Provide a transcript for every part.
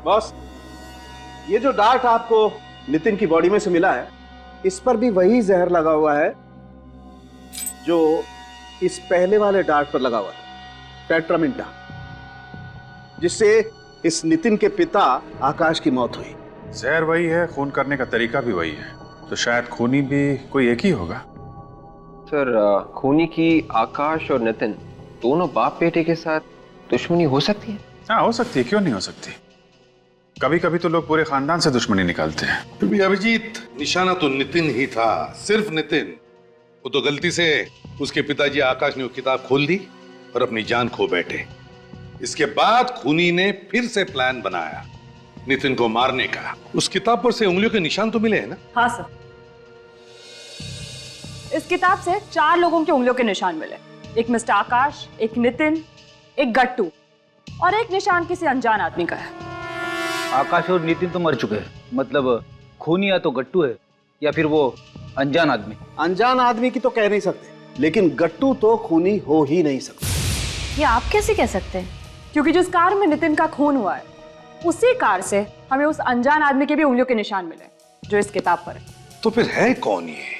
Boss, ये जो dart आपको नितिन की बॉडी में से मिला है, इस पर भी वही जहर लगा हुआ है जो इस पहले वाले डार्ट पर लगा हुआ था, टेट्रामिंटा, जिससे इस नितिन के पिता आकाश की मौत हुई। जहर वही है, खून करने का तरीका भी वही है, तो शायद खूनी भी कोई एक ही होगा। सर, खूनी की आकाश और नितिन दोनों बाप बेटे के साथ दुश्मनी हो सकती है? हाँ, हो सकती है, क्यों नहीं हो सकती। कभी कभी तो लोग पूरे खानदान से दुश्मनी निकालते हैं। फिर भी अभिजीत, निशाना तो नितिन ही था, सिर्फ नितिन। वो तो गलती से उसके पिताजी आकाश ने वो किताब खोल दी और अपनी जान खो बैठे। इसके बाद खूनी ने फिर से प्लान बनाया नितिन को मारने का। उस किताब पर से उंगलियों के निशान तो मिले हैं ना? हाँ सर, इस किताब से 4 लोगों की उंगलियों के निशान मिले। एक मिस्टर आकाश, एक नितिन, एक गट्टू और एक निशान किसी अनजान आदमी का है। आकाश और नितिन तो मर चुके हैं, मतलब खूनी या तो गट्टू है या फिर वो अनजान आदमी। अनजान आदमी की तो कह नहीं सकते, लेकिन गट्टू तो खूनी हो ही नहीं सकता। ये आप कैसे कह सकते हैं? क्योंकि जिस कार में नितिन का खून हुआ है, उसी कार से हमें उस अनजान आदमी के भी उंगलियों के निशान मिले जो इस किताब पर है। तो फिर है कौन ये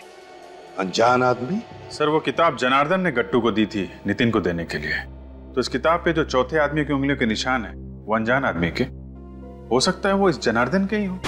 अनजान आदमी? सर, वो किताब जनार्दन ने गट्टू को दी थी नितिन को देने के लिए। तो इस किताब पे जो चौथे आदमी की उंगलियों के निशान है वो अनजान आदमी के, हो सकता है वो इस जनार्दन के ही हो।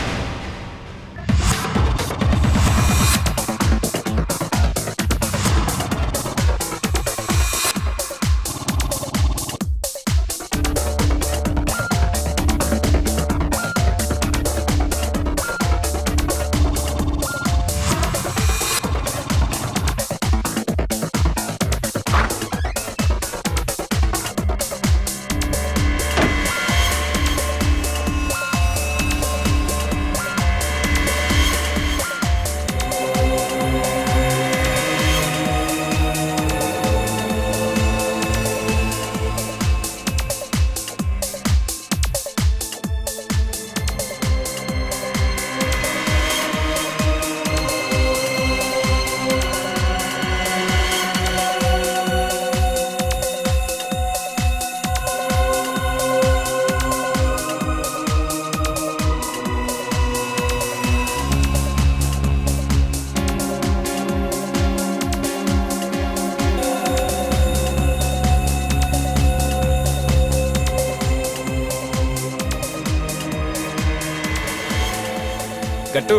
गट्टू,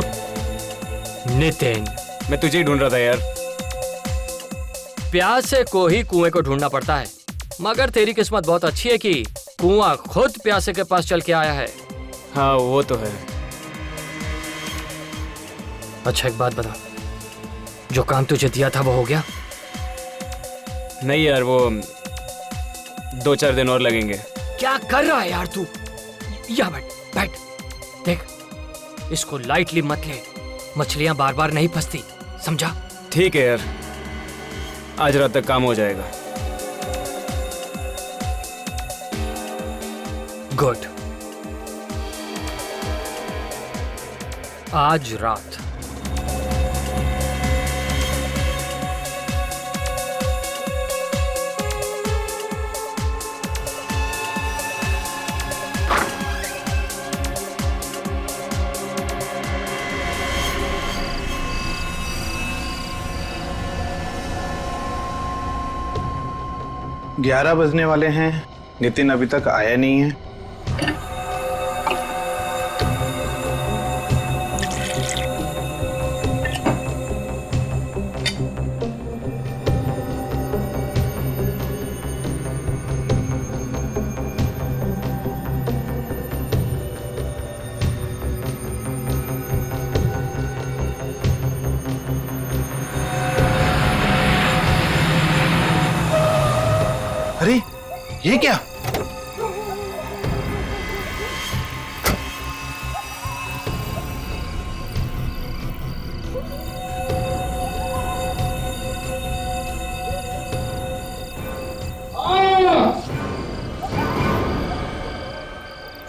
नितिन, मैं तुझे ही ढूंढ रहा था यार। प्यासे को ही कुएं को ढूंढना पड़ता है, मगर तेरी किस्मत बहुत अच्छी है कि कुआं खुद प्यासे के पास चल के आया है। हाँ, वो तो है। अच्छा, एक बात बता, जो काम तुझे दिया था वो हो गया? नहीं यार, वो 2-4 दिन और लगेंगे। क्या कर रहा है यार तू? या बैठ बैठ, देख, इसको लाइटली मत ले, मछलियां बार बार नहीं फंसती, समझा? ठीक है यार, आज रात तक काम हो जाएगा। गुड। आज रात ग्यारह बजने वाले हैं, नितिन अभी तक आया नहीं है। अरे ये क्या?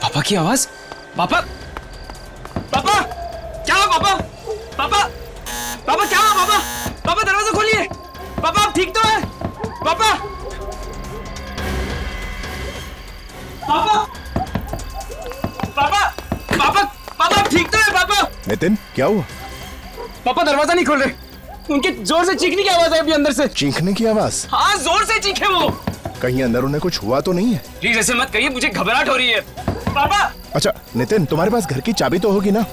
पापा की आवाज। पापा, पापा, क्या हुआ पापा? पापा, पापा क्या हुआ पापा? पापा दरवाजा खोलिए। पापा आप ठीक तो है? पापा, पापा, पापा, नितिन क्या हुआ? पापा दरवाजा नहीं खोल रहे। उनके जोर से चीखने की आवाज है अभी अंदर से। चीखने की आवाज? हाँ जोर से चीखे वो। कहीं अंदर उन्हें कुछ हुआ तो नहीं है? प्लीज ऐसे मत कहिए, मुझे घबराहट हो रही है। पापा। अच्छा नितिन, तुम्हारे पास घर की चाबी तो होगी ना?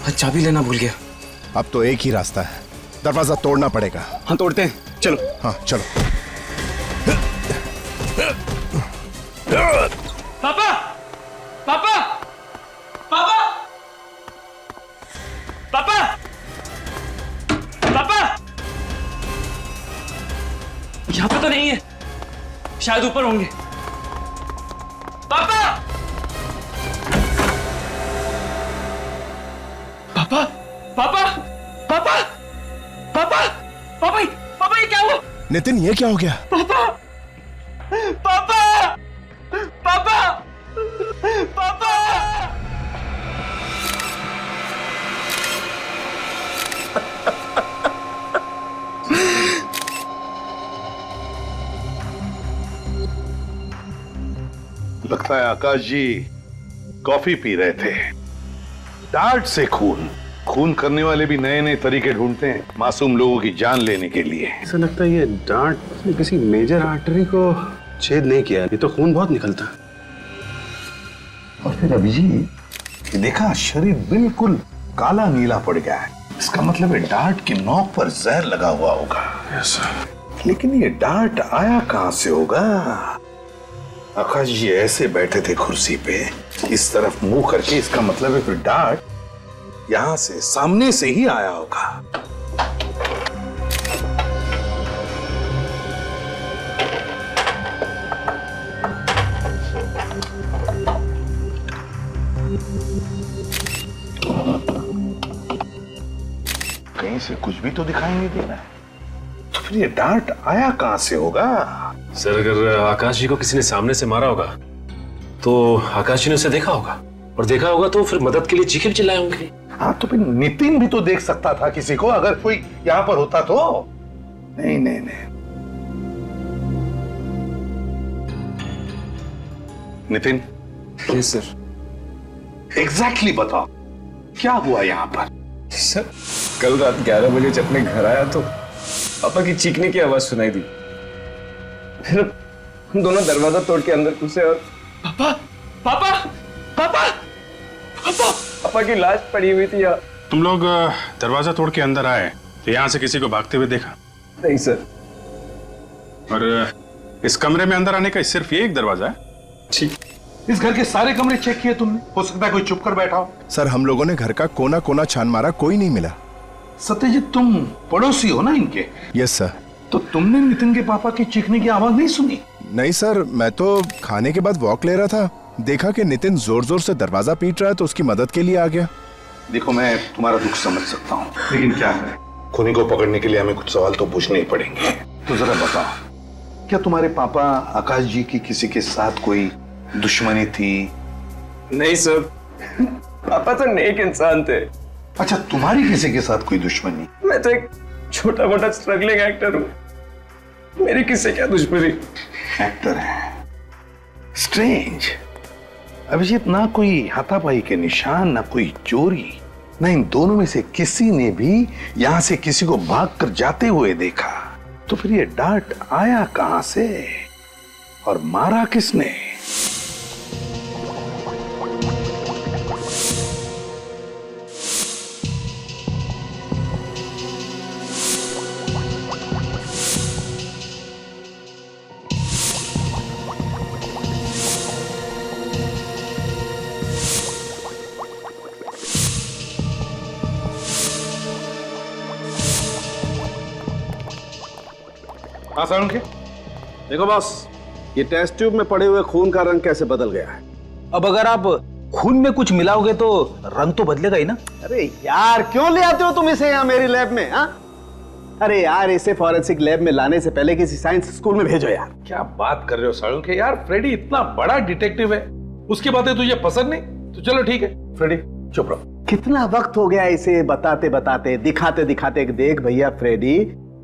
चाबी लेना भूल गया। अब तो एक ही रास्ता है, दरवाजा तोड़ना पड़ेगा। हाँ तोड़ते हैं, चलो। हाँ चलो। पापा पापा पापा पापा पापा, यहाँ पे तो नहीं है, शायद ऊपर होंगे। पापा पापा पापा पापा पापा पापा पापा, ये क्या हुआ? नितिन ये क्या हो गया? पापा पापा पापा पापा। लगता है आकाश जी कॉफी पी रहे थे। डार्ट से खून, खून करने वाले भी नए नए तरीके ढूंढते हैं मासूम लोगों की जान लेने के लिए। ऐसा लगता है ये डार्ट ने किसी मेजर आर्टरी को छेद नहीं किया, ये तो खून बहुत निकलता। और फिर अभी जी ये देखा, शरीर बिल्कुल काला नीला पड़ गया है। इसका मतलब है डार्ट की नोक पर जहर लगा हुआ होगा। लेकिन ये डार्ट आया कहां से होगा? आकाश जी ऐसे बैठे थे कुर्सी पे, इस तरफ मुंह करके, इसका मतलब है फिर डार्ट यहां से सामने से ही आया होगा। कहीं से कुछ भी तो दिखाई नहीं दे रहा है, तो फिर ये डार्ट आया कहां से होगा? सर अगर आकाश जी को किसी ने सामने से मारा होगा तो आकाश जी ने उसे देखा होगा, और देखा होगा तो फिर मदद के लिए चीखे चिल्लाए होंगे। हाँ तो फिर नितिन भी तो देख सकता था किसी को, अगर कोई यहां पर होता तो। नहीं नहीं नहीं, नितिन। Yes sir. एग्जैक्टली बताओ क्या हुआ यहां पर? सर कल रात 11 बजे जब मैं घर आया तो पापा की चीखने की आवाज सुनाई दी। फिर हम दोनों दरवाजा तोड़ के अंदर घुसे और पापा पापा पापा पापा पापा की लाश पड़ी हुई थी यार। तुम लोग दरवाजा तोड़ के अंदर आए तो यहाँ से किसी को भागते हुए देखा? नहीं सर। और इस कमरे में अंदर आने का सिर्फ ये एक दरवाजा है? ठीक। इस घर के सारे कमरे चेक किए तुमने? हो सकता है कोई चुप कर बैठा हो। सर हम लोगों ने घर का कोना कोना छान मारा, कोई नहीं मिला। सत्यजीत तुम पड़ोसी हो ना इनके? Yes sir. तो तुमने नितिन के पापा की चीखने की आवाज नहीं सुनी? नहीं सर, मैं तो खाने के बाद वॉक ले रहा था, देखा कि नितिन जोर जोर से दरवाजा पीट रहा है तो उसकी मदद के लिए आ गया। देखो मैं तुम्हारा दुख समझ सकता हूँ, लेकिन क्या है, खूनी को पकड़ने के लिए हमें कुछ सवाल तो पूछने ही पड़ेंगे। तो जरा बताओ, क्या तुम्हारे पापा आकाश जी की किसी के साथ कोई दुश्मनी थी? नहीं सर, पापा तो नेक इंसान थे। अच्छा, तुम्हारी किसी के साथ कोई दुश्मनी? मैं तो एक छोटा मोटा स्ट्रगलिंग एक्टर हूँ, मेरी किससे क्या दुश्मनी? एक्टर है? स्ट्रेंज। अभिजीत, ना कोई हाथापाई के निशान, ना कोई चोरी, ना इन दोनों में से किसी ने भी यहां से किसी को भागकर जाते हुए देखा। तो फिर ये डार्ट आया कहां से और मारा किसने? के देखो बॉस, ये टेस्ट ट्यूब में पड़े हुए खून का रंग कैसे बदल गया है। अब अगर आप खून में कुछ मिलाओगे तो रंग तो बदलेगा ही ना। अरे यार, क्यों ले आते हो तुम इसे यहाँ मेरी लैब में? हाँ, अरे यार, इसे फॉरेंसिक लैब में लाने से पहले किसी साइंस स्कूल में भेजो यार। क्या बात कर रहे हो साड़ू के? यार फ्रेडी इतना बड़ा डिटेक्टिव है, उसकी बातें तुझे पसंद नहीं तो चलो ठीक है। फ्रेडी चुप रहो। कितना वक्त हो गया इसे बताते बताते, दिखाते दिखाते। देख भैया फ्रेडी,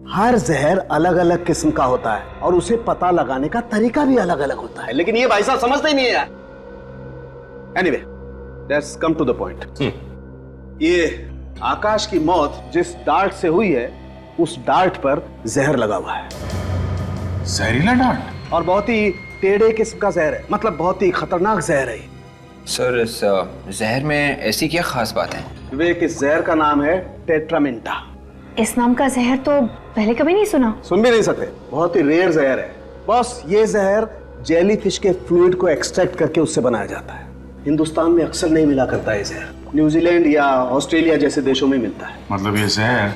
हर जहर अलग अलग किस्म का होता है और उसे पता लगाने का तरीका भी अलग अलग होता है, लेकिन ये भाई साहब समझते ही नहीं है यार। Anyway, let's come to the point. ये आकाश की मौत जिस डार्ट से हुई है, उस डार्ट पर जहर लगा हुआ है। जहरीला डार्ट? और बहुत ही टेढ़े किस्म का जहर है, मतलब बहुत ही खतरनाक जहर है। सर, इस जहर में ऐसी क्या खास बात है? विवेक, इस जहर का नाम है टेट्रामेंटा। इस नाम का जहर तो पहले कभी नहीं सुना। सुन भी नहीं सकते, बहुत ही रेयर जहर है। बॉस, ये जहर जेलीफिश के फ्लूइड को एक्सट्रैक्ट करके उससे बनाया जाता है। हिंदुस्तान में अक्सर नहीं मिला करता है जहर, न्यूजीलैंड या ऑस्ट्रेलिया जैसे देशों में मिलता है। मतलब ये जहर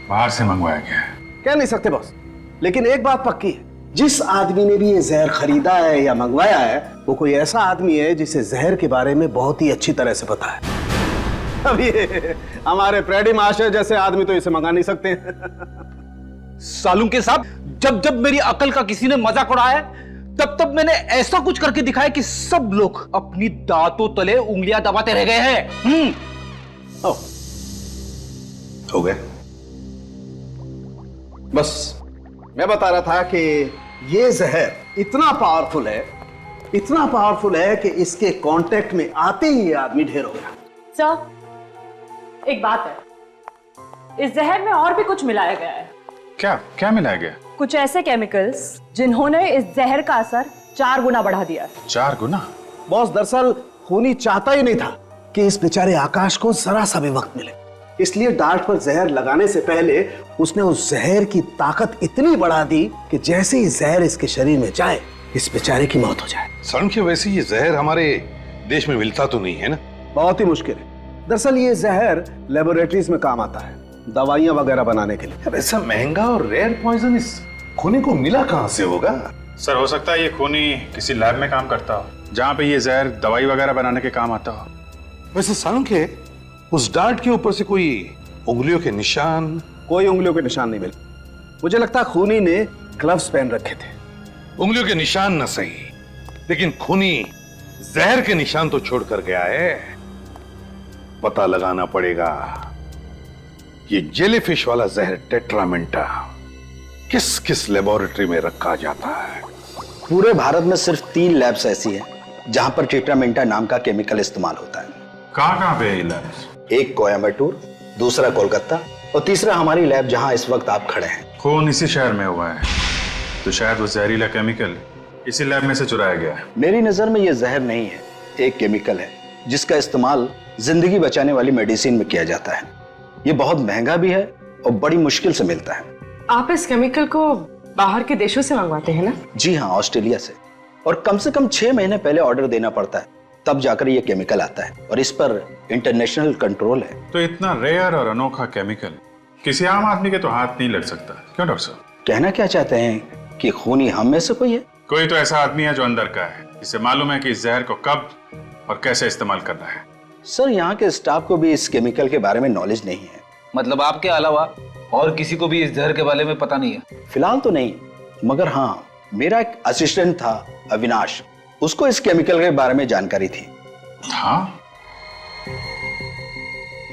बाहर से मंगवाया गया है? कह नहीं सकते बॉस, लेकिन एक बात पक्की है, जिस आदमी ने भी ये जहर खरीदा है या मंगवाया है, वो कोई ऐसा आदमी है जिसे जहर के बारे में बहुत ही अच्छी तरह से पता है। अब ये हमारे फ्रेडी मास्टर जैसे आदमी तो इसे मंगा नहीं सकते। सालूम के साहब, जब जब मेरी अकल का किसी ने मजाक उड़ाया, तब तब मैंने ऐसा कुछ करके दिखाया कि सब लोग अपनी दांतों तले उंगलियां दबाते रह गए हैं। हो गए। बस मैं बता रहा था कि ये जहर इतना पावरफुल है कि इसके कांटेक्ट में आते ही ये आदमी ढेर हो गया। सर, एक बात है, इस जहर में और भी कुछ मिलाया गया है। क्या क्या मिलाया गया? कुछ ऐसे केमिकल्स जिन्होंने इस जहर का असर 4 गुना बढ़ा दिया। 4 गुना? बॉस, दरअसल खूनी चाहता ही नहीं था कि इस बेचारे आकाश को जरा सा भी वक्त मिले, इसलिए डार्ट पर जहर लगाने से पहले उसने उस जहर की ताकत इतनी बढ़ा दी कि जैसे ही जहर इसके शरीर में जाए, इस बेचारे की मौत हो जाए। सर, वैसे ये जहर हमारे देश में मिलता तो नहीं है ना? बहुत ही मुश्किल है। दरअसल ये जहर लेबोरेटरीज में काम आता है, दवाइयां वगैरह बनाने के लिए। ऐसा महंगा और रेयर पॉइजन इस खूनी को मिला कहां से होगा? सर, हो सकता है ये खूनी किसी लैब में काम करता हो, जहाँ पे ये जहर दवाई वगैरह बनाने के काम आता हो। वैसे सांख्य, उस डार्ट के ऊपर से कोई उंगलियों के निशान? कोई उंगलियों के निशान नहीं मिले। मुझे लगता है खूनी ने ग्लव्स पहन रखे थे। उंगलियों के निशान न सही, लेकिन खूनी जहर के निशान तो छोड़ कर गया है। पता लगाना पड़ेगा ये जेलीफिश वाला जहर टेट्रामेंटा किस किस लेबोरेटरी में रखा जाता है। पूरे भारत में सिर्फ 3 लैब्स ऐसी हैं जहां पर टेट्रामेंटा नाम का केमिकल इस्तेमाल होता है। कहाँ पे है ये लैब? एक कोयम्बटूर, दूसरा कोलकाता और तीसरा हमारी लैब जहां इस वक्त आप खड़े हैं। खून इसी शहर में हुआ है, तो शायद वो जहरीला केमिकल इसी लैब में से चुराया गया है। मेरी नजर में ये जहर नहीं है, एक केमिकल है जिसका इस्तेमाल जिंदगी बचाने वाली मेडिसिन में किया जाता है। ये बहुत महंगा भी है और बड़ी मुश्किल से मिलता है। आप इस केमिकल को बाहर के देशों से मंगवाते हैं ना? जी हाँ, ऑस्ट्रेलिया से। और कम से कम 6 महीने पहले ऑर्डर देना पड़ता है, तब जाकर ये केमिकल आता है और इस पर इंटरनेशनल कंट्रोल है। तो इतना रेयर और अनोखा केमिकल किसी आम आदमी के तो हाथ नहीं लग सकता, क्यों डॉक्टर साहब? कहना क्या चाहते हैं कि खूनी हम में से कोई है? कोई तो ऐसा आदमी है जो अंदर का है, जिसे मालूम है कि इस जहर को कब और कैसे इस्तेमाल करना है। सर, यहाँ के स्टाफ को भी इस केमिकल के बारे में नॉलेज नहीं है। मतलब आपके अलावा और किसी को भी इस जहर के बारे में पता नहीं है? फिलहाल तो नहीं, मगर हाँ, मेरा एक असिस्टेंट था अविनाश, उसको इस केमिकल के बारे में जानकारी थी। हाँ?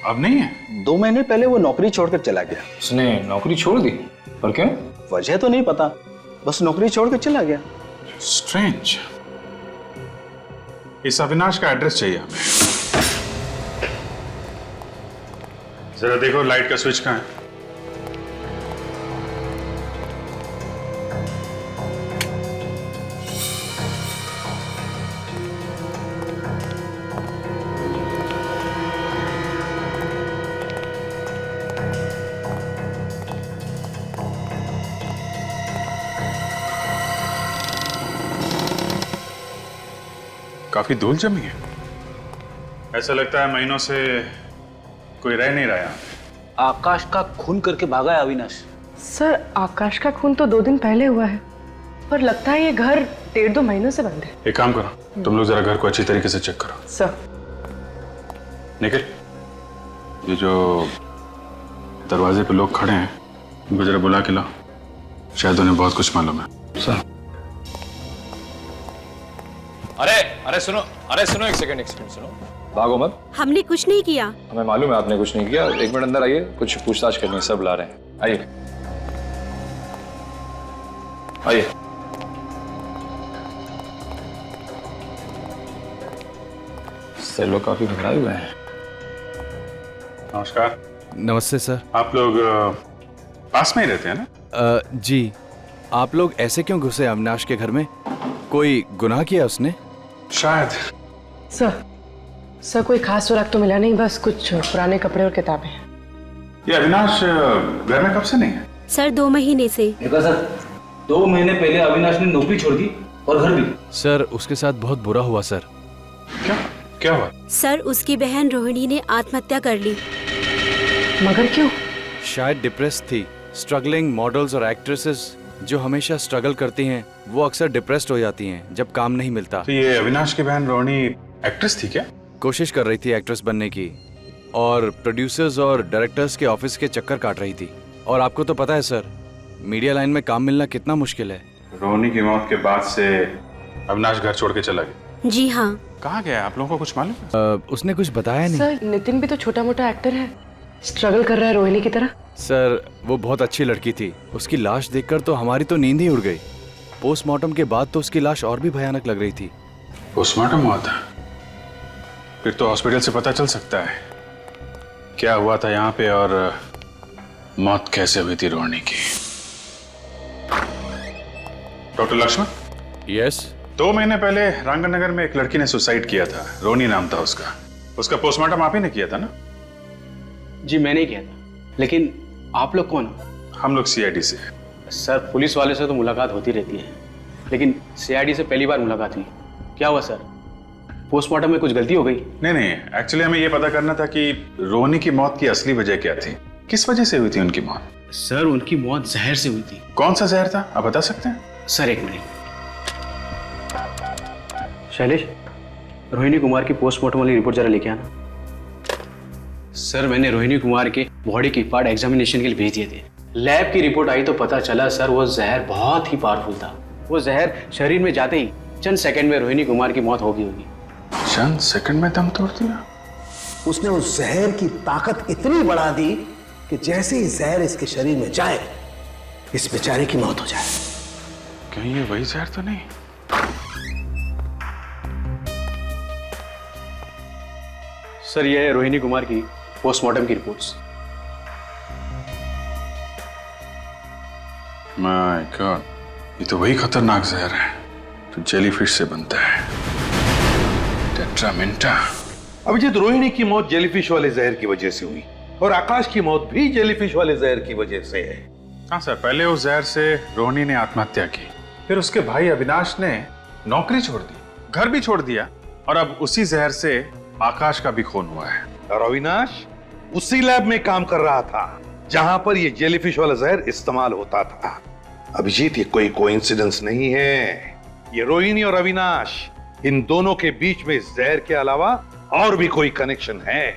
अब नहीं है? 2 महीने पहले वो नौकरी छोड़कर चला गया। उसने नौकरी छोड़ दी? और क्यों? वजह तो नहीं पता, बस नौकरी छोड़कर चला गया। स्ट्रेंज। इस अविनाश का एड्रेस चाहिए हमें। जरा देखो लाइट का स्विच कहाँ है? काफी धूल जमी है, ऐसा लगता है महीनों से कोई रह नहीं रहा। आकाश का खून करके भागा है अविनाश। सर, आकाश का खून तो 2 दिन पहले हुआ है, पर लगता है ये घर 1.5-2 महीनों से बंद है। एक काम करो, तुम लोग जरा घर को अच्छी तरीके से चेक करो। सर। निखिल, ये जो दरवाजे पे लोग खड़े हैं, उनको जरा बुला के लाओ, शायद उन्हें बहुत कुछ मालूम है। सर। अरे सुनो, एक सेकंड सुनो, भागो मत। हमने कुछ नहीं किया। हमें मालूम है आपने कुछ नहीं किया। 1 मिनट अंदर आइए, कुछ पूछताछ करनी है, सब ला रहे हैं, आइए। आइए। सर लोग काफी घबराए हुए हैं। नमस्कार। नमस्ते सर। आप लोग पास में ही रहते हैं ना? जी। आप लोग ऐसे क्यों घुसे अविनाश के घर में? कोई गुनाह किया उसने? शायद। सर कोई खास सुराग तो मिला नहीं, बस कुछ पुराने कपड़े और किताबें। ये अविनाश घर में कब से नहीं है? सर 2 महीने से। देखा सर, 2 महीने पहले अविनाश ने नौकरी छोड़ दी और घर भी। सर उसके साथ बहुत बुरा हुआ सर। क्या हुआ? सर उसकी बहन रोहिणी ने आत्महत्या कर ली। मगर क्यों? शायद डिप्रेस थी। स्ट्रगलिंग मॉडल्स और एक्ट्रेसेस जो हमेशा स्ट्रगल करती हैं वो अक्सर डिप्रेस्ड हो जाती हैं जब काम नहीं मिलता। तो ये अविनाश की बहन रोहिणी एक्ट्रेस थी क्या? कोशिश कर रही थी एक्ट्रेस बनने की और प्रोड्यूसर्स और डायरेक्टर्स के ऑफिस के चक्कर काट रही थी। और आपको तो पता है सर, मीडिया लाइन में काम मिलना कितना मुश्किल है। रोहिणी की मौत के बाद से अविनाश घर छोड़ के चला गया? जी हाँ। कहाँ गया? आप लोगों को कुछ मालूम है? उसने कुछ बताया नहीं। सर नितिन भी तो छोटा मोटा एक्टर है, स्ट्रगल कर रहा है रोहिणी की तरह। सर वो बहुत अच्छी लड़की थी। उसकी लाश देखकर तो हमारी तो नींद ही उड़ गई। पोस्टमार्टम के बाद तो उसकी लाश और भी भयानक लग रही थी। पोस्टमार्टम हुआ था? फिर तो हॉस्पिटल से पता चल सकता है क्या हुआ था यहाँ पे और मौत कैसे हुई थी रोहिणी की। डॉक्टर लक्ष्मण? यस। 2 महीने पहले रांगनगर में एक लड़की ने सुसाइड किया था, रोहिणी नाम था उसका। उसका पोस्टमार्टम आप ही ने किया था ना? जी मैंने ही किया था। लेकिन आप लोग कौन हो? हम लोग सीआईडी से। सर पुलिस वाले से तो मुलाकात होती रहती है, लेकिन सीआईडी से पहली बार मुलाकात हुई। क्या हुआ सर? पोस्टमार्टम में कुछ गलती हो गई? नहीं, एक्चुअली हमें यह पता करना था कि रोहिणी की मौत की असली वजह क्या थी। किस वजह से हुई थी उनकी मौत? सर उनकी मौत जहर से हुई थी। कौन सा जहर था, आप बता सकते हैं? सर 1 मिनट। शैलेश, रोहिणी कुमार की पोस्टमार्टम वाली रिपोर्ट जरा लेके आना। सर मैंने रोहिणी कुमार के बॉडी की पार्ट एग्जामिनेशन के लिए भेज दिए थे। लैब की रिपोर्ट आई तो पता चला सर वो जहर बहुत ही पावरफुल था। वो जहर शरीर में जाते ही चंद सेकंड में रोहिणी कुमार की मौत होगी। चंद सेकंड में दम तोड़ दिया? उसने उस जहर की ताकत इतनी बढ़ा दी कि जैसे ही जहर इसके शरीर में जाए इस बेचारे की मौत हो जाए। कहीं ये वही जहर तो नहीं? सर ये है रोहिणी कुमार की पोस्टमार्टम की रिपोर्ट्स। माय गॉड, ये तो वही खतरनाक जहर है जो जेलीफिश से बनता है, टेट्रामेंटा। अभिजीत, रोहिणी की मौत जेलीफिश वाले जहर की वजह से हुई और आकाश की मौत भी जेलीफिश वाले जहर की वजह से है। हाँ सर, पहले उस जहर से रोहिणी ने आत्महत्या की, फिर उसके भाई अविनाश ने नौकरी छोड़ दी, घर भी छोड़ दिया और अब उसी जहर से आकाश का भी खून हुआ है। और अविनाश उसी लैब में काम कर रहा था जहां पर ये जेलीफिश वाला जहर इस्तेमाल होता था। अभिजीत, ये कोई कोइंसिडेंस नहीं है। ये रोहिणी और अविनाश, इन दोनों के बीच में इस जहर के अलावा और भी कोई कनेक्शन है।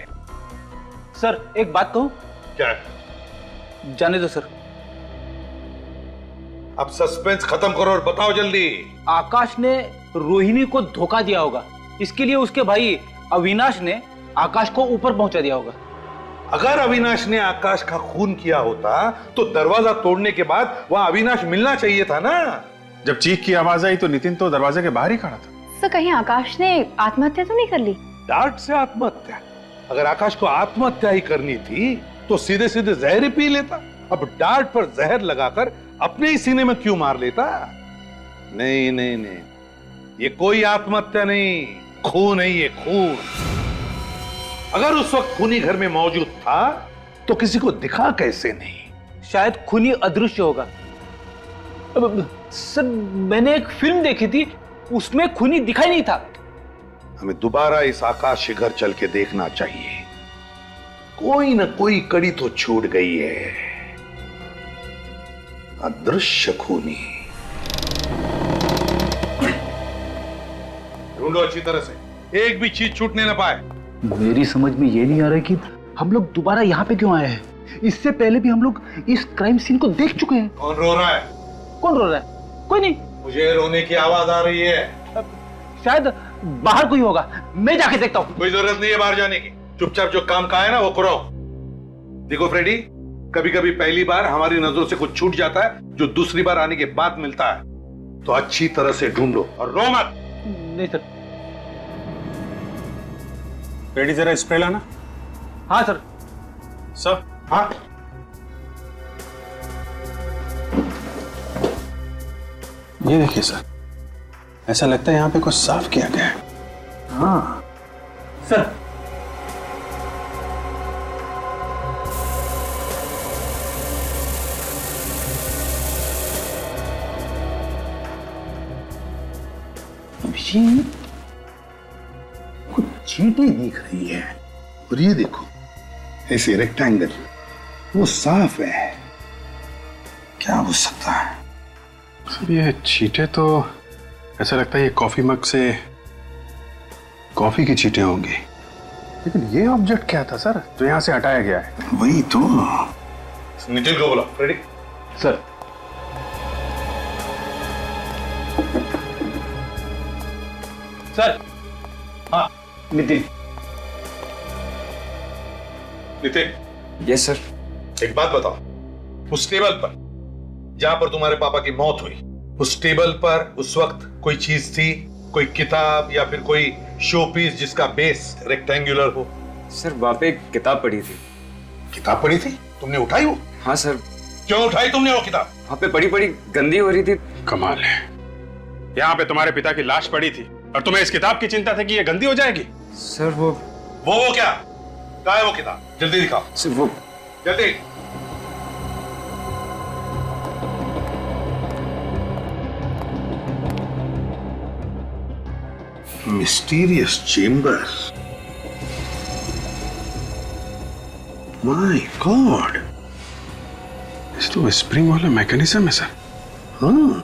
सर एक बात कहूं? क्या? जाने दो सर। अब सस्पेंस खत्म करो और बताओ जल्दी। आकाश ने रोहिणी को धोखा दिया होगा, इसके लिए उसके भाई अविनाश ने आकाश को ऊपर पहुंचा दिया होगा। अगर अविनाश ने आकाश का खून किया होता तो दरवाजा तोड़ने के बाद वहां अविनाश मिलना चाहिए था ना। जब चीख की आवाज आई तो नितिन तो दरवाजे के बाहर ही खड़ा था। सर कहीं आकाश ने आत्महत्या तो नहीं कर ली? डांट से आत्महत्या? अगर आकाश को आत्महत्या ही करनी थी तो सीधे सीधे जहर ही पी लेता। अब डांट पर जहर लगाकर अपने ही सीने में क्यों मार लेता? नहीं नहीं नहीं, ये कोई आत्महत्या नहीं, खून है ये, खून। अगर उस वक्त खूनी घर में मौजूद था तो किसी को दिखा कैसे नहीं? शायद खूनी अदृश्य होगा। सर मैंने एक फिल्म देखी थी, उसमें खूनी दिखाई नहीं था। हमें दोबारा इस आकाश के घर चल के देखना चाहिए, कोई ना कोई कड़ी तो छूट गई है। अदृश्य खूनी ढूंढो अच्छी तरह से, एक भी चीज छूटने ना पाए। मेरी समझ में ये नहीं आ रहा कि हम लोग दोबारा यहाँ पे क्यों आए हैं। इससे पहले भी हम लोग इस क्राइम सीन को देख चुके हैं। कौन रो रहा है? कौन रो रहा है? कोई नहीं। मुझे रोने की आवाज आ रही है। शायद बाहर कोई होगा, मैं जाके देखता हूँ। कोई जरूरत नहीं है बाहर जाने की, चुपचाप जो काम का है ना वो करो। देखो फ्रेडी, कभी कभी पहली बार हमारी नजरों से कुछ छूट जाता है जो दूसरी बार आने के बाद मिलता है। तो अच्छी तरह से ढूंढो और रो मत। नहीं सर। रेडी, जरा स्प्रे लाना। हाँ सर। सर। हाँ, ये देखिए सर, ऐसा लगता है यहाँ पे कुछ साफ किया गया है। हाँ सर। ये कुछ चींटी दिख रही है और ये देखो ऐसे रेक्टेंगल, वो साफ है। क्या हो सकता है? सर ये चींटे तो ऐसा लगता है ये कॉफी मग से कॉफी की चींटे होंगी। लेकिन ये ऑब्जेक्ट क्या था सर जो यहाँ से हटाया गया है? वही तो। नितिन को बोला। Ready sir. सर। हाँ नितिन। नितिन। Yes sir. एक बात बताओ, उस टेबल पर जहां पर तुम्हारे पापा की मौत हुई, उस टेबल पर उस वक्त कोई चीज थी, कोई किताब या फिर कोई शो पीस जिसका बेस रेक्टेंगुलर हो? सर वहां पे एक किताब पढ़ी थी। किताब पढ़ी थी? तुमने उठाई वो? हाँ सर। क्यों उठाई तुमने वो किताब? वहां पे पढ़ी पढ़ी गंदी हो रही थी। कमाल है, यहाँ पे तुम्हारे पिता की लाश पड़ी थी और तुम्हें इस किताब की चिंता थी कि ये गंदी हो जाएगी। सर वो क्या? कहाँ है वो किताब? जल्दी दिखाओ। सर वो जल्दी। Mysterious chamber. माय गॉड, इस तो स्प्रिंग वाला मैकेनिज्म है सर। हाँ,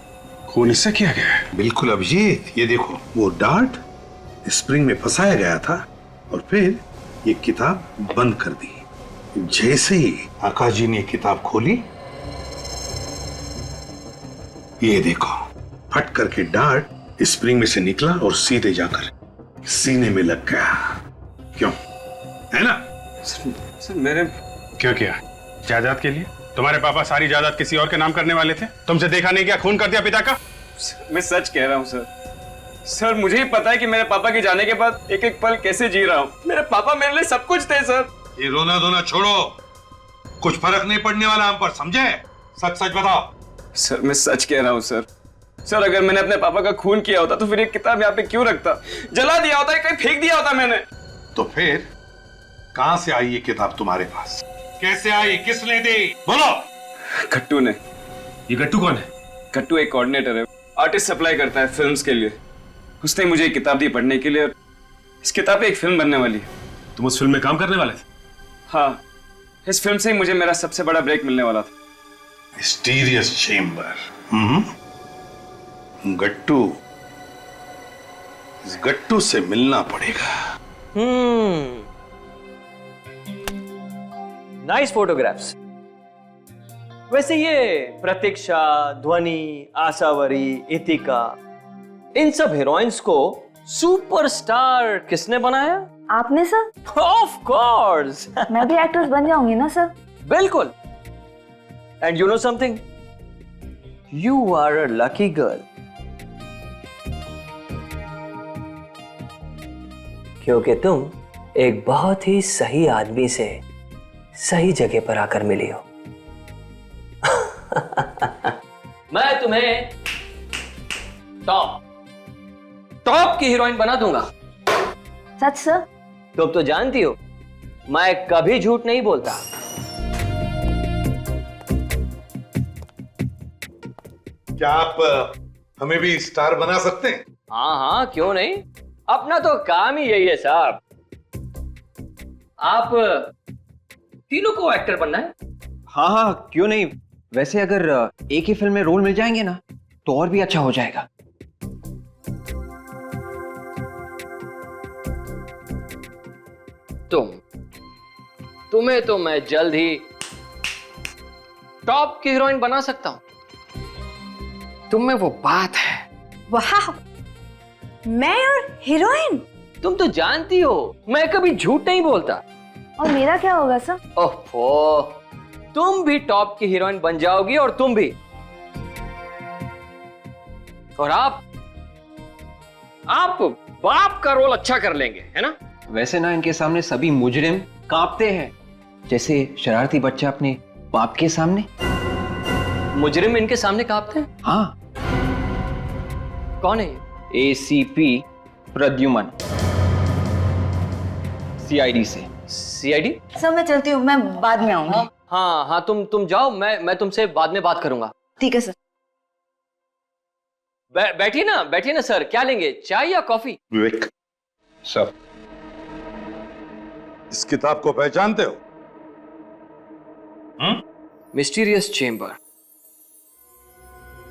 खून इससे किया गया है। बिल्कुल अभिजीत, ये देखो वो डार्ट स्प्रिंग में फंसाया गया था और फिर ये किताब बंद कर दी। जैसे ही आकाश जी ने ये किताब खोली, ये देखो फट करके डार्ट स्प्रिंग में से निकला और सीधे जाकर सीने में लग गया। क्यों, है ना? सर मैंने क्यों किया? जायदाद के लिए? तुम्हारे पापा सारी जायदाद किसी और के नाम करने वाले थे, तुमसे देखा नहीं क्या खून कर दिया पिता का? मैं सच कह रहा हूँ सर। सर मुझे ही पता है कि मेरे पापा के जाने के बाद एक एक पल कैसे जी रहा हूँ। मेरे पापा मेरे लिए सब कुछ थे सर। ये रोना धोना छोड़ो, कुछ फर्क नहीं पड़ने वाला हम पर, समझे? सच सच बताओ। सर मैं सच कह रहा हूँ सर। सर अगर मैंने अपने पापा का खून किया होता तो फिर ये किताब यहाँ पे क्यों रखता? जला दिया होता, कहीं फेंक दिया होता मैंने। तो फिर कहां से आई ये किताब तुम्हारे पास? कैसे आई? किसने दी? बोलो। गट्टू ने। ये गट्टू कौन है? गट्टू एक कोऑर्डिनेटर है, आर्टिस्ट सप्लाई करता है फिल्म्स के लिए। उसने मुझे एक किताब दी पढ़ने के लिए और इस किताब पे एक फिल्म बनने वाली है। तुम उस फिल्म में काम करने वाले थे? हाँ, इस फिल्म से ही मुझे मेरा सबसे बड़ा ब्रेक मिलने वाला था। Mysterious chamber. गट्टू, इस गट्टू से मिलना पड़ेगा। Nice photographs. वैसे ये प्रतीक्षा, ध्वनि, आशावरी, इतिका, इन सब हीरोइंस को सुपरस्टार किसने बनाया? आपने सर? Of course. मैं भी एक्ट्रेस बन जाऊंगी ना सर? बिल्कुल। And you know something, you are a lucky girl, क्योंकि तुम एक बहुत ही सही आदमी से सही जगह पर आकर मिली हो। मैं तुम्हें टॉप की हीरोइन बना दूंगा। सच सर? तुम तो जानती हो मैं कभी झूठ नहीं बोलता। क्या आप हमें भी स्टार बना सकते हैं? हाँ हाँ, क्यों नहीं, अपना तो काम ही यही है साहब। आप तीनों को एक्टर बनना है? हाँ हाँ, क्यों नहीं। वैसे अगर एक ही फिल्म में रोल मिल जाएंगे ना तो और भी अच्छा हो जाएगा। तुम्हें तो मैं जल्द ही टॉप की हीरोइन बना सकता हूं। तुम में वो बात है। वाह, मैं और हीरोइन? तुम तो जानती हो मैं कभी झूठ नहीं बोलता। और मेरा क्या होगा सर? ओहो, तुम भी टॉप की हीरोइन बन जाओगी और तुम भी। और आप बाप का रोल अच्छा कर लेंगे, है ना? वैसे ना इनके सामने सभी मुजरिम कांपते हैं, जैसे शरारती बच्चा अपने बाप के सामने। मुजरिम इनके सामने कांपते हैं? हाँ। कौन है ये? ACP प्रद्युमन, CID से। CID? सर मैं चलती हूँ, मैं बाद में आऊंगी। हाँ हाँ, तुम जाओ, मैं तुमसे बाद में बात करूंगा। ठीक है सर। बैठिए ना सर, क्या लेंगे, चाय या कॉफी? विवेक सर, इस किताब को पहचानते हो? Mysterious chamber.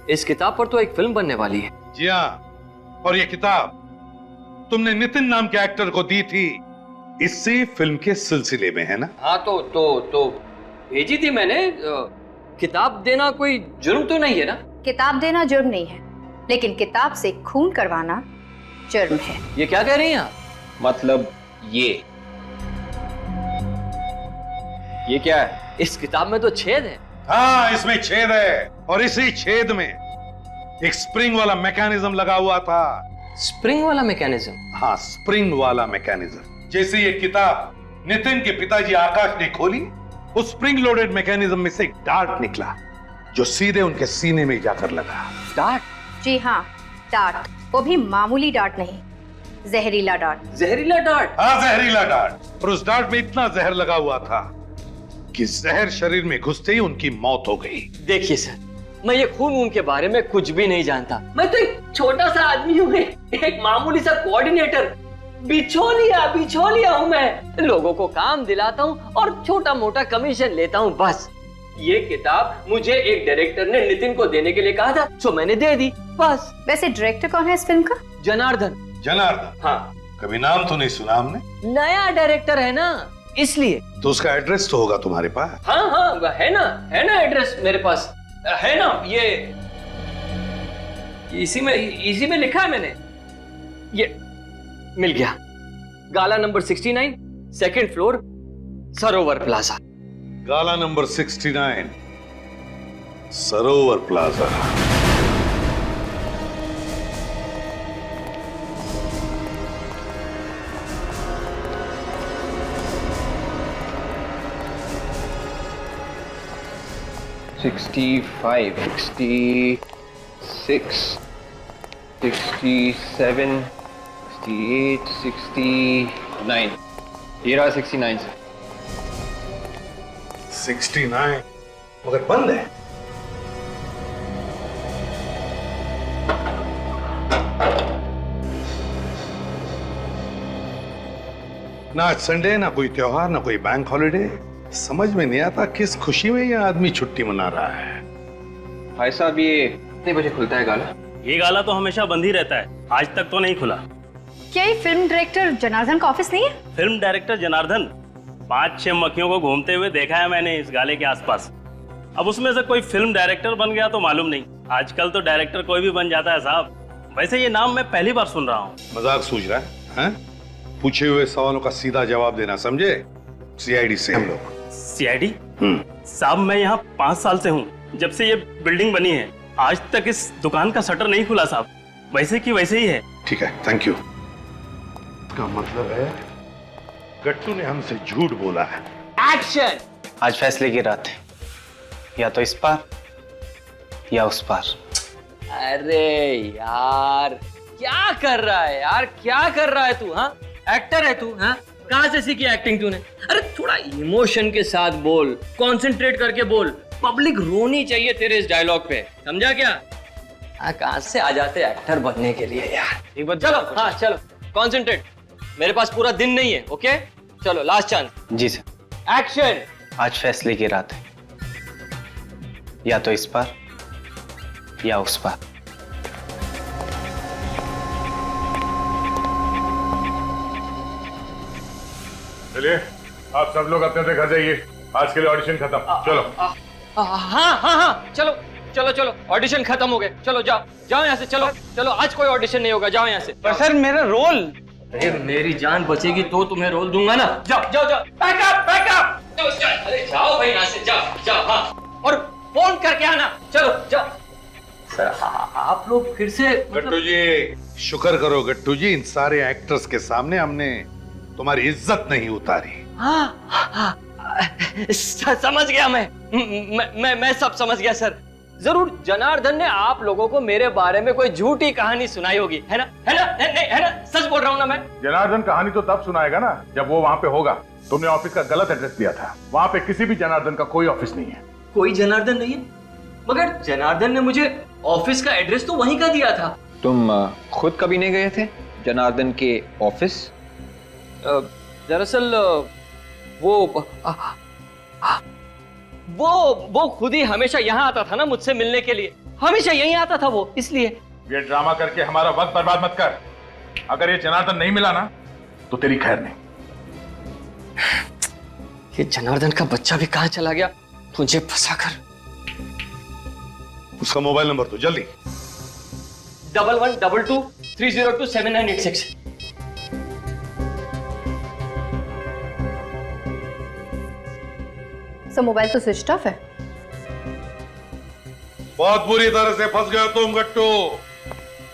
इस किताब पर तो एक फिल्म बनने वाली है। जी हाँ, और ये किताब तुमने नितिन नाम के एक्टर को दी थी इसी फिल्म के सिलसिले में, है ना? हाँ तो भेजी थी मैंने। किताब देना कोई जुर्म तो नहीं है ना? किताब देना जुर्म नहीं है, लेकिन किताब से खून करवाना जुर्म है। ये क्या कह रही हैं आप? मतलब ये क्या है? इस किताब में तो छेद है। हाँ, इसमें छेद है, और इसी छेद में एक स्प्रिंग वाला मैकेनिज्म लगा हुआ था। स्प्रिंग वाला मैकेनिज्म? हाँ, स्प्रिंग वाला मैकेनिज्म। जैसे ये किताब नितिन के पिताजी आकाश ने खोली, उस स्प्रिंग लोडेड मैकेनिज्म में से एक डार्ट निकला जो सीधे उनके सीने में जाकर लगा। डार्ट? जी हाँ, डार्ट, वो भी मामूली डार्ट नहीं, जहरीला डार्ट। जहरीला डार्ट? हाँ, जहरीला डार्ट। और उस डार्ट में इतना जहर लगा हुआ था कि जहर शरीर में घुसते ही उनकी मौत हो गई। देखिए सर, मैं ये खून के बारे में कुछ भी नहीं जानता। मैं तो एक छोटा सा आदमी हूँ, एक मामूली सा कोऑर्डिनेटर। बिछोलिया हूँ मैं। लोगों को काम दिलाता हूँ और छोटा मोटा कमीशन लेता हूँ, बस। ये किताब मुझे एक डायरेक्टर ने नितिन को देने के लिए कहा था, तो मैंने दे दी, बस। वैसे डायरेक्टर कौन है इस फिल्म का? जनार्दन। जनार्दन? हाँ। कभी नाम तो नहीं सुना हमने। नया डायरेक्टर है ना, इसलिए। तो उसका एड्रेस तो होगा तुम्हारे पास? हाँ, है ना एड्रेस मेरे पास, है ना। ये इसी में लिखा है मैंने। ये मिल गया। गाला नंबर 69, सेकंड फ्लोर, सरोवर प्लाजा। गाला नंबर 69, सरोवर प्लाजा। $65, $66, $67, $68, $69। ये रहा 69 से। 69 मगर बंद है। ना आज संडे, ना कोई त्योहार, ना कोई बैंक हॉलिडे। समझ में नहीं आता किस खुशी में ये आदमी छुट्टी मना रहा है। भाई साहब, ये कितने बजे खुलता है गाला? ये गाला तो हमेशा बंद ही रहता है, आज तक तो नहीं खुला। क्या ये फिल्म डायरेक्टर जनार्दन का ऑफिस नहीं है? फिल्म डायरेक्टर जनार्दन 5-6 मक्खियों को घूमते हुए देखा है मैंने इस गाले के आसपास। अब उसमें से कोई फिल्म डायरेक्टर बन गया तो मालूम नहीं। आजकल तो डायरेक्टर कोई भी बन जाता है साहब। वैसे ये नाम मैं पहली बार सुन रहा हूँ। मजाक सूझ रहा है? पूछे हुए सवालों का सीधा जवाब देना, समझे? CID से हम लोग। CID? साहब, मैं यहाँ 5 साल से हूँ, जब से ये बिल्डिंग बनी है। आज तक इस दुकान का शटर नहीं खुला साहब, वैसे की वैसे ही है। ठीक है, थैंक यू। का मतलब है गट्टू ने हमसे झूठ बोला है। एक्शन! आज फैसले की रात है, या तो इस पार या उस पार। अरे यार, क्या कर रहा है यार, क्या कर रहा है तू? हाँ, एक्टर है तू? हाँ, कहाँ से सीखी एक्टिंग तूने? अरे थोड़ा इमोशन के साथ बोल, कंसंट्रेट करके बोल। पब्लिक रोनी चाहिए तेरे इस डायलॉग पे, समझा क्या? कहाँ से आ जाते एक्टर बनने के लिए यार। एक बार चलो, हाँ चलो, कंसंट्रेट। मेरे पास पूरा दिन नहीं है, ओके? चलो, लास्ट चांस। जी सर। एक्शन! आज फैसले की रात है, या तो इस पार या उस पार। चलिए, आप सब लोग अपने अपने घर जाइए। आज के लिए ऑडिशन खत्म। चलो। हाँ, चलो, ऑडिशन खत्म हो गए। चलो जाओ यहाँ से, चलो, आज कोई ऑडिशन नहीं होगा, जाओ यहाँ से। पर सर, मेरा रोल। अरे मेरी जान बचेगी तो तुम्हें रोल दूंगा ना। जाओ। बैकअप! अरे जाओ भाई यहाँ से, जाओ जाओ। हाँ, और फोन करके आना। चलो जाओ। सर आप लोग फिर से गट्टू जी, शुक्र करो गट्टू जी, इन सारे एक्टर्स के सामने हमने तुम्हारी इज्जत नहीं उतारी। हाँ, समझ गया मैं सब समझ गया सर। जरूर जनार्दन ने आप लोगों को मेरे बारे में कोई झूठी कहानी सुनाई होगी, है ना? है ना? सच बोल रहा हूँ ना मैं? जनार्दन कहानी तो तब सुनाएगा ना जब वो वहाँ पे होगा। तुमने ऑफिस का गलत एड्रेस दिया था। वहाँ पे किसी भी जनार्दन का कोई ऑफिस नहीं है। कोई जनार्दन नहीं है? मगर जनार्दन ने मुझे ऑफिस का एड्रेस तो वहीं का दिया था। तुम खुद कभी नहीं गए थे जनार्दन के ऑफिस? दरअसल वो खुद ही हमेशा यहाँ आता था ना मुझसे मिलने के लिए। हमेशा यहीं आता था वो, इसलिए। ये ड्रामा करके हमारा वक्त बर्बाद मत कर। अगर ये जनार्दन नहीं मिला ना तो तेरी खैर नहीं। ये जनार्दन का बच्चा भी कहाँ चला गया तुझे फंसाकर? उसका मोबाइल नंबर दो जल्दी। 112223027986। सर मोबाइल तो स्विच ऑफ है। बहुत बुरी तरह से फंस गए तुम गट्टू,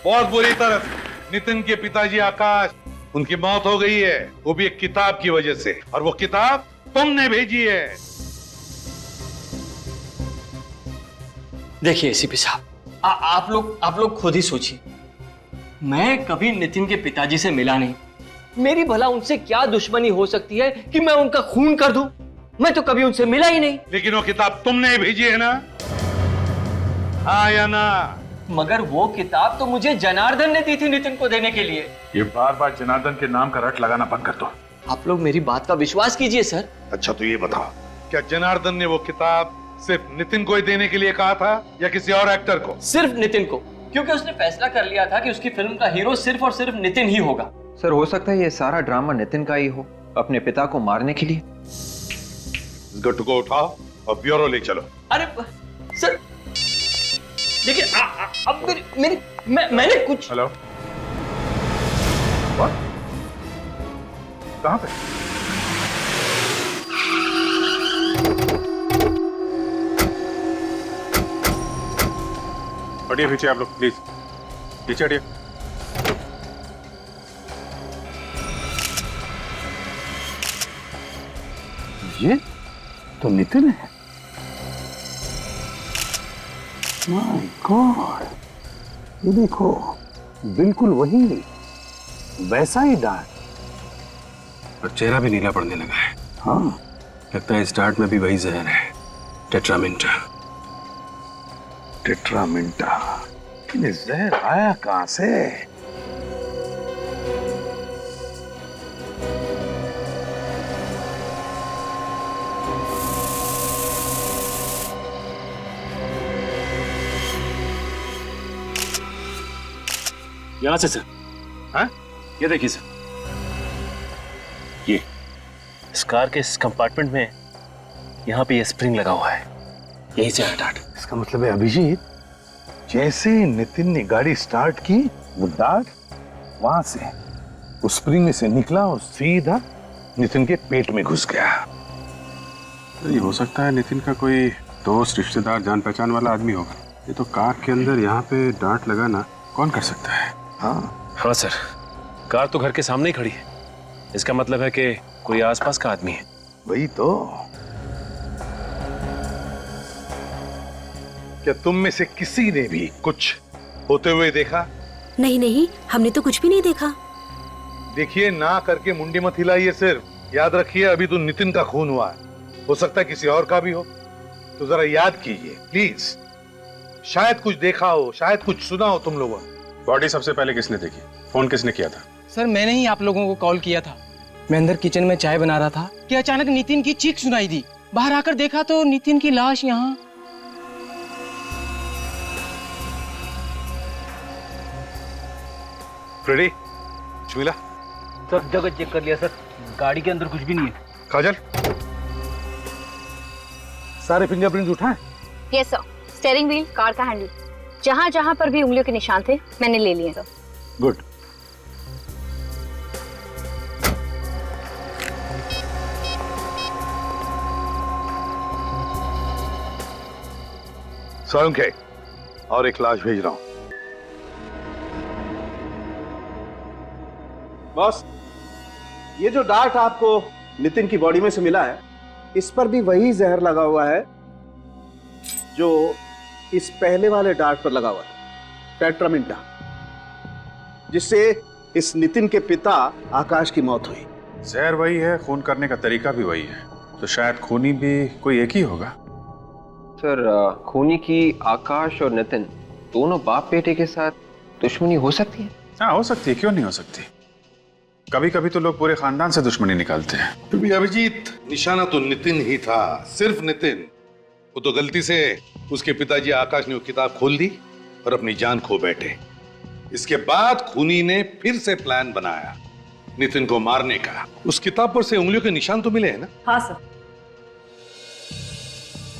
बहुत बुरी तरह से। नितिन के पिताजी आकाश, उनकी मौत हो गई है, वो भी एक किताब की वजह से, और वो किताब तुमने भेजी है। देखिए एसीपी साहब, आप लोग खुद ही सोचिए। मैं कभी नितिन के पिताजी से मिला नहीं। मेरी भला उनसे क्या दुश्मनी हो सकती है कि मैं उनका खून कर दूं? मैं तो कभी उनसे मिला ही नहीं। लेकिन वो किताब तुमने भेजी है ना? हाँ या ना? मगर वो किताब तो मुझे जनार्दन ने दी थी नितिन को देने के लिए। ये बार बार जनार्दन के नाम का रट लगाना बंद कर दो। आप लोग मेरी बात का विश्वास कीजिए सर। अच्छा तो ये बताओ, क्या जनार्दन ने वो किताब सिर्फ नितिन को ही देने के लिए कहा था या किसी और एक्टर को? सिर्फ नितिन को, क्योंकि उसने फैसला कर लिया था कि उसकी फिल्म का हीरो सिर्फ और सिर्फ नितिन ही होगा। सर हो सकता है ये सारा ड्रामा नितिन का ही हो, अपने पिता को मारने के लिए। इस गट्टू को उठाओ और ब्यूरो ले चलो। अरे सर देखिए, अब मैंने कुछ। हेलो, कहाँ पे? हटिए पीछे आप लोग, प्लीज पीछे हटिए। ये तो नितिन है। माय गॉड, ये देखो, बिल्कुल वही, वैसा ही डार्ट। और चेहरा भी नीला पड़ने लगा है। हाँ, लगता है इस डार्ट में भी वही जहर है, टेट्रामिंटा। टेट्रामिंटा, लेकिन जहर आया कहां से? यहां से सर। हाँ, ये देखिए सर, ये इस कार के इस कंपार्टमेंट में यहाँ पे ये स्प्रिंग लगा हुआ है, यहीं से आया डार्ट। इसका मतलब है अभिजीत, जैसे नितिन ने गाड़ी स्टार्ट की, वो डार्ट वहां से उस स्प्रिंग में से निकला और सीधा नितिन के पेट में घुस गया। तो ये हो सकता है नितिन का कोई दोस्त, रिश्तेदार, जान पहचान वाला आदमी होगा। ये तो कार के अंदर यहाँ पे डार्ट लगाना कौन कर सकता है? हाँ सर, कार तो घर के सामने ही खड़ी है, इसका मतलब है कि कोई आसपास का आदमी है। वही तो। क्या तुम में से किसी ने भी कुछ होते हुए देखा? नहीं, हमने तो कुछ भी नहीं देखा। देखिए, ना करके मुंडी मत हिलाइए, सिर्फ याद रखिए अभी तो नितिन का खून हुआ है, हो सकता है किसी और का भी हो, तो जरा याद कीजिए प्लीज। शायद कुछ देखा हो, शायद कुछ सुना हो तुम लोगों ने। बॉडी सबसे पहले किसने देखी? फोन किसने किया था? सर मैंने ही आप लोगों को कॉल किया था। मैं अंदर किचन में चाय बना रहा था कि अचानक नितिन की चीख सुनाई दी। बाहर आकर देखा तो नितिन की लाश यहाँ। फ्रेडी, शमीला, सब जगह चेक कर लिया सर, गाड़ी के अंदर कुछ भी नहीं है। काजल, सारे फिंगरप्रिंट उठाए? Yes sir, steering wheel, car का हैंडल, जहां जहां पर भी उंगलियों के निशान थे मैंने ले लिए सर। गुड। सोलंके, और एक लाश भेज रहा हूं। बॉस, ये जो डार्ट आपको नितिन की बॉडी में से मिला है, इस पर भी वही जहर लगा हुआ है जो इस पहले वाले डार्ट पर लगा हुआ था, टेट्रामिंटा, जिससे इस नितिन के पिता आकाश की मौत हुई। जहर वही है, खून करने का तरीका भी वही है, तो शायद खूनी भी कोई एक ही होगा। सर, खूनी की आकाश और नितिन दोनों बाप बेटे के साथ दुश्मनी हो सकती है? हाँ, हो सकती है, क्यों नहीं हो सकती। कभी कभी तो लोग पूरे खानदान से दुश्मनी निकालते हैं। क्योंकि अभिजीत, निशाना तो नितिन ही था, सिर्फ नितिन। वो तो गलती से उसके पिताजी आकाश ने वो किताब खोल दी और अपनी जान खो बैठे। इसके बाद खूनी ने फिर से प्लान बनाया नितिन को मारने का। उस किताब पर से उंगलियों के निशान तो मिले हैं ना? हाँ सर,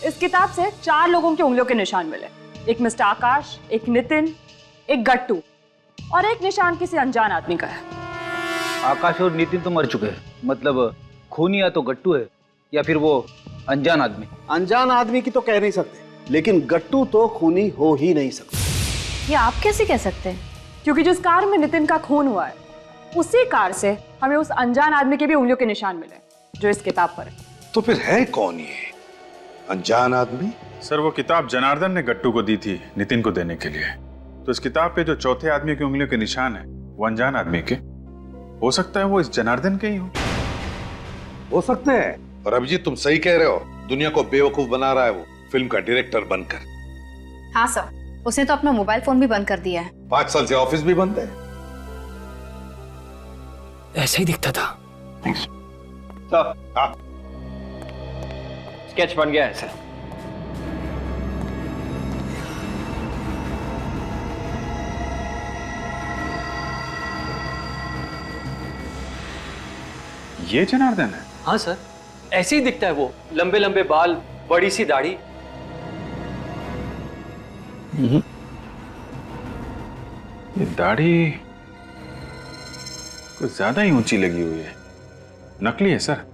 इस किताब से 4 लोगों की उंगलियों के निशान मिले। एक मिस्टर आकाश, एक नितिन, एक गट्टू और एक निशान किसी अनजान आदमी का है। आकाश और नितिन तो मर चुके हैं, मतलब खूनी या तो गट्टू है या फिर वो अनजान आदमी। अनजान आदमी की तो कह नहीं सकते, लेकिन गट्टू तो खूनी हो ही नहीं सकता। ये आप कैसे कह सकते हैं? क्योंकि जिस कार में नितिन का खून हुआ है, उसी कार से हमें उस अनजान आदमी के भी उंगलियों के निशान मिले जो इस किताब पर है। तो फिर है कौन ये अनजान आदमी? सर, वो किताब जनार्दन ने गट्टू को दी थी नितिन को देने के लिए। तो इस किताब पे जो चौथे आदमी की उंगलियों के निशान है वो अनजान आदमी के, हो सकता है वो इस जनार्दन के ही हो सकते हैं। और अभिजीत, तुम सही कह रहे हो, दुनिया को बेवकूफ बना रहा है वो फिल्म का डायरेक्टर बनकर। हाँ सर, उसने तो अपना मोबाइल फोन भी बंद कर दिया है। 5 साल से ऑफिस भी बंद है। ऐसा ही दिखता था। स्केच बन गया है सर। ये जनार्दन है? हाँ सर, ऐसे ही दिखता है वो, लंबे लंबे बाल, बड़ी सी दाढ़ी। ये दाढ़ी कुछ ज्यादा ही ऊंची लगी हुई है। नकली है सर,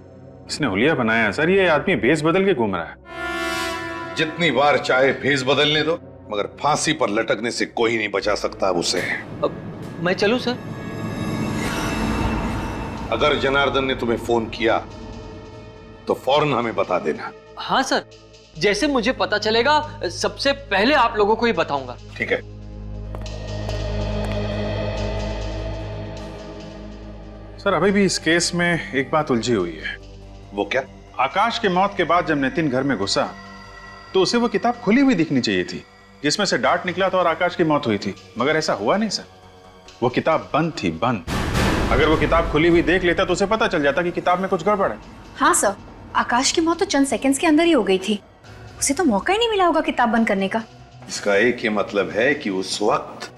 इसने हुलिया बनाया है सर। ये आदमी भेस बदल के घूम रहा है। जितनी बार चाहे भेस बदलने दो, मगर फांसी पर लटकने से कोई नहीं बचा सकता उसे। अब मैं चलूं सर? अगर जनार्दन ने तुम्हें फोन किया तो फौरन हमें बता देना। हाँ सर, जैसे मुझे पता चलेगा सबसे पहले आप लोगों को ही बताऊंगा। ठीक है। सर, अभी भी इस केस में एक बात उलझी हुई है। वो क्या? आकाश के मौत के बाद जब नितिन घर में घुसा तो उसे वो किताब खुली हुई दिखनी चाहिए थी जिसमें से डार्ट निकला था और आकाश की मौत हुई थी, मगर ऐसा हुआ नहीं सर। वो किताब बंद थी, बंद। अगर वो किताब खुली हुई देख लेता तो उसे पता चल जाता कि किताब में कुछ गड़बड़ है। हाँ सर, आकाश की मौत तो चंद सेकंड्स के अंदर ही हो गई थी। उसे तो मौका ही नहीं मिला होगा किताब बंद करने का। इसका एक ही मतलब है कि उस वक्त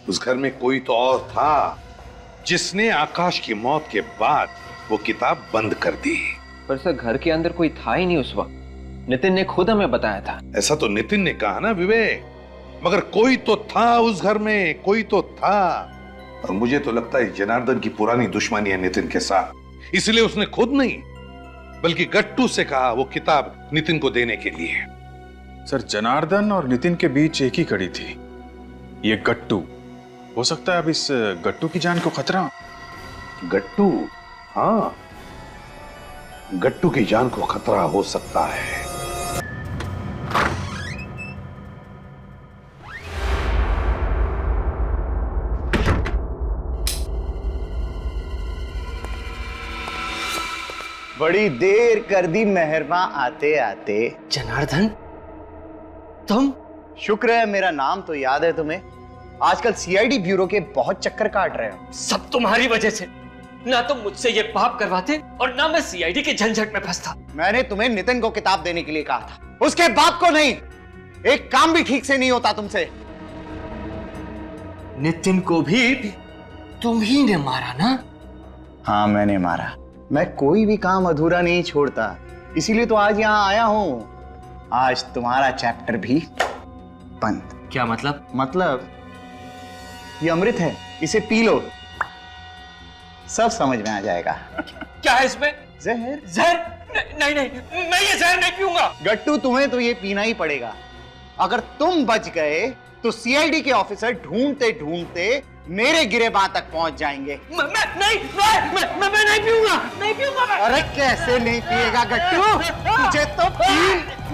उस घर में कोई तो और था जिसने आकाश की मौत के बाद वो किताब बंद कर दी। पर सर, घर के अंदर कोई था ही नहीं उस वक्त। नितिन ने खुद हमें बताया था। ऐसा तो नितिन ने कहा ना विवेक, मगर कोई तो था उस घर में, कोई तो था। और मुझे तो लगता है जनार्दन की पुरानी दुश्मनी है नितिन के साथ, इसलिए उसने खुद नहीं बल्कि गट्टू से कहा वो किताब नितिन को देने के लिए। सर, जनार्दन और नितिन के बीच एक ही कड़ी थी, ये गट्टू। हो सकता है अब इस गट्टू की जान को खतरा हो। गट्टू? हाँ, गट्टू की जान को खतरा हो सकता है। बड़ी देर कर दी मेहरमा आते आते। जनार्दन, तुम? शुक्र है मेरा नाम तो याद है तुम्हें। आजकल सीआईडी ब्यूरो के बहुत चक्कर काट रहे हो। सब तुम्हारी वजह से। ना तुम मुझसे ये पाप करवाते और ना मैं सीआईडी के झंझट में फंसता। मैंने तुम्हें नितिन को किताब देने के लिए कहा था, उसके बाप को नहीं। एक काम भी ठीक से नहीं होता तुमसे। नितिन को भी तुम ही ने मारा ना? हाँ, मैंने मारा। मैं कोई भी काम अधूरा नहीं छोड़ता, इसीलिए तो आज यहाँ आया हूं। आज तुम्हारा चैप्टर भी बंद। क्या मतलब? मतलब ये अमृत है, इसे पी लो, सब समझ में आ जाएगा। क्या है इसमें? जहर। जहर? नहीं नहीं, मैं ये जहर नहीं पीऊंगा। गट्टू, तुम्हें तो ये पीना ही पड़ेगा। अगर तुम बच गए तो सीआईडी के ऑफिसर ढूंढते ढूंढते मेरे गिरेबान तक पहुंच जाएंगे। मैं नहीं पीऊंगा, नहीं पीऊंगा मैं। अरे कैसे नहीं पिएगा गट्टू? तुझे तो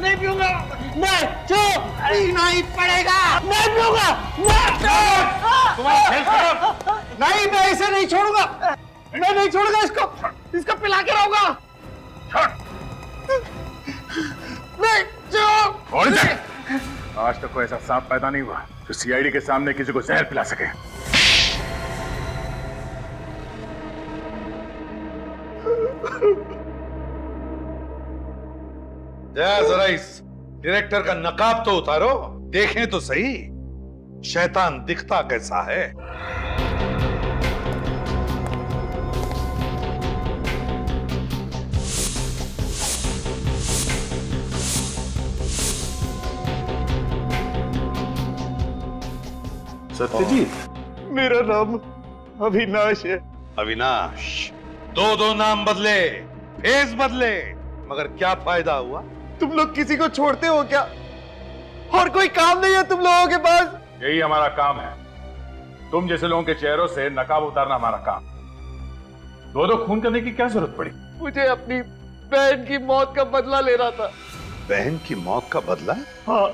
नहीं पीऊंगा मैं, पीना ही पड़ेगा। नहीं पीऊंगा नहीं, मैं इसे नहीं छोड़ूंगा, मैं नहीं छोड़ूंगा इसको पिला के रहूंगा। आज तक कोई ऐसा सांप पैदा नहीं हुआ जो सीआईडी के सामने किसी को जहर पिला सके। जरा इस डायरेक्टर का नकाब तो उतारो, देखें तो सही शैतान दिखता कैसा है। सत्यजीत, मेरा नाम अविनाश है। अविनाश, दो नाम बदले, फेस बदले, मगर क्या फायदा हुआ? तुम लोग किसी को छोड़ते हो क्या? और कोई काम नहीं है तुम लोगों के पास? यही हमारा काम है। तुम जैसे लोगों के चेहरों से नकाब उतारना हमारा काम। दो खून करने की क्या जरूरत पड़ी? मुझे अपनी बहन की मौत का बदला लेना था। बहन की मौत का बदला? हाँ,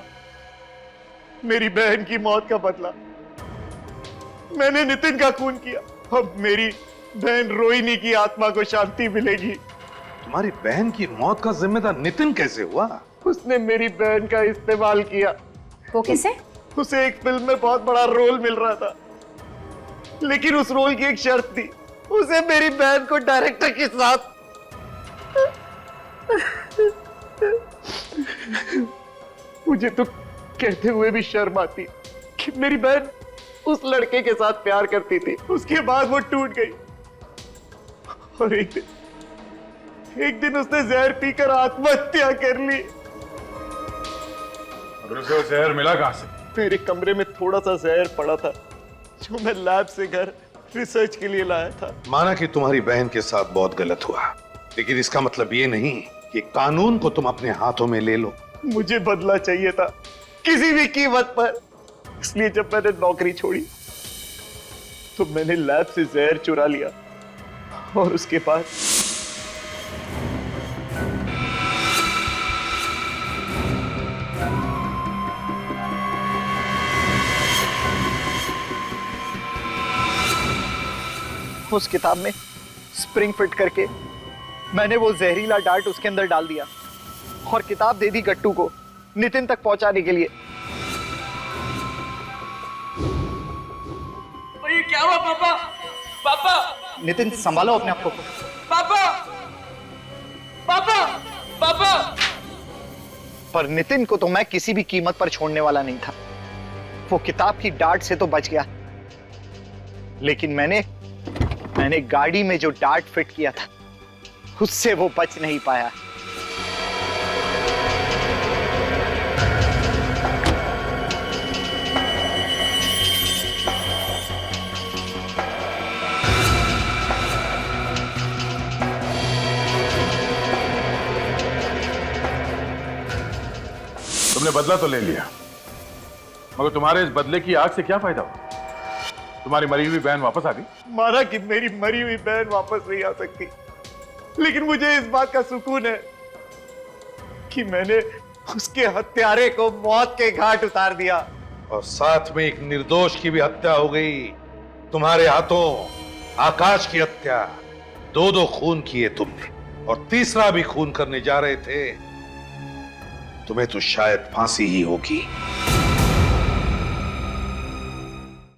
मेरी बहन की मौत का बदला। मैंने नितिन का खून किया, अब मेरी बहन रोहिणी की आत्मा को शांति मिलेगी। तुम्हारी बहन की मौत का जिम्मेदार नितिन कैसे हुआ? उसने मेरी बहन का इस्तेमाल किया। वो कैसे? उसे एक फिल्म में बहुत बड़ा रोल मिल रहा था, लेकिन उस रोल की एक शर्त थी, उसे मेरी बहन को डायरेक्टर के साथ मुझे तो कहते हुए भी शर्म आती कि मेरी बहन उस लड़के के साथ प्यार करती थी, उसके बाद वो टूट गई और एक दिन उसने जहर पीकर आत्महत्या कर ली। और उसे वो जहर मिला कहां से? मेरे कमरे में थोड़ा सा जहर पड़ा था जो मैं लैब से घर रिसर्च के लिए लाया था। माना कि तुम्हारी बहन के साथ बहुत गलत हुआ, लेकिन इसका मतलब ये नहीं कि कानून को तुम अपने हाथों में ले लो। मुझे बदला चाहिए था किसी भी कीमत पर, इसलिए जब मैंने नौकरी छोड़ी तो मैंने लैब से जहर चुरा लिया और उसके बाद उस किताब में स्प्रिंग फिट करके मैंने वो जहरीला डार्ट उसके अंदर डाल दिया और किताब दे दी गट्टू को नितिन तक पहुंचाने के लिए। ये क्या हुआ पापा? पापा! नितिन संभालो अपने आप को। पापा! पापा! पापा! पर नितिन को तो मैं किसी भी कीमत पर छोड़ने वाला नहीं था। वो किताब की डार्ट से तो बच गया, लेकिन मैंने गाड़ी में जो डार्ट फिट किया था उससे वो बच नहीं पाया। तुमने बदला तो ले लिया, मगर तुम्हारे इस बदले की आग से क्या फायदा हुआ? तुम्हारी मरी हुई बहन वापस आ गई। माना कि मेरी मरी हुई बहन वापस नहीं आ सकती, लेकिन मुझे इस बात का सुकून है कि मैंने उसके हत्यारे को मौत के घाट उतार दिया और साथ में एक निर्दोष की भी हत्या हो गई तुम्हारे हाथों। आकाश की हत्या, दो खून किए तुमने और तीसरा भी खून करने जा रहे थे। तुम्हें तो शायद फांसी ही होगी।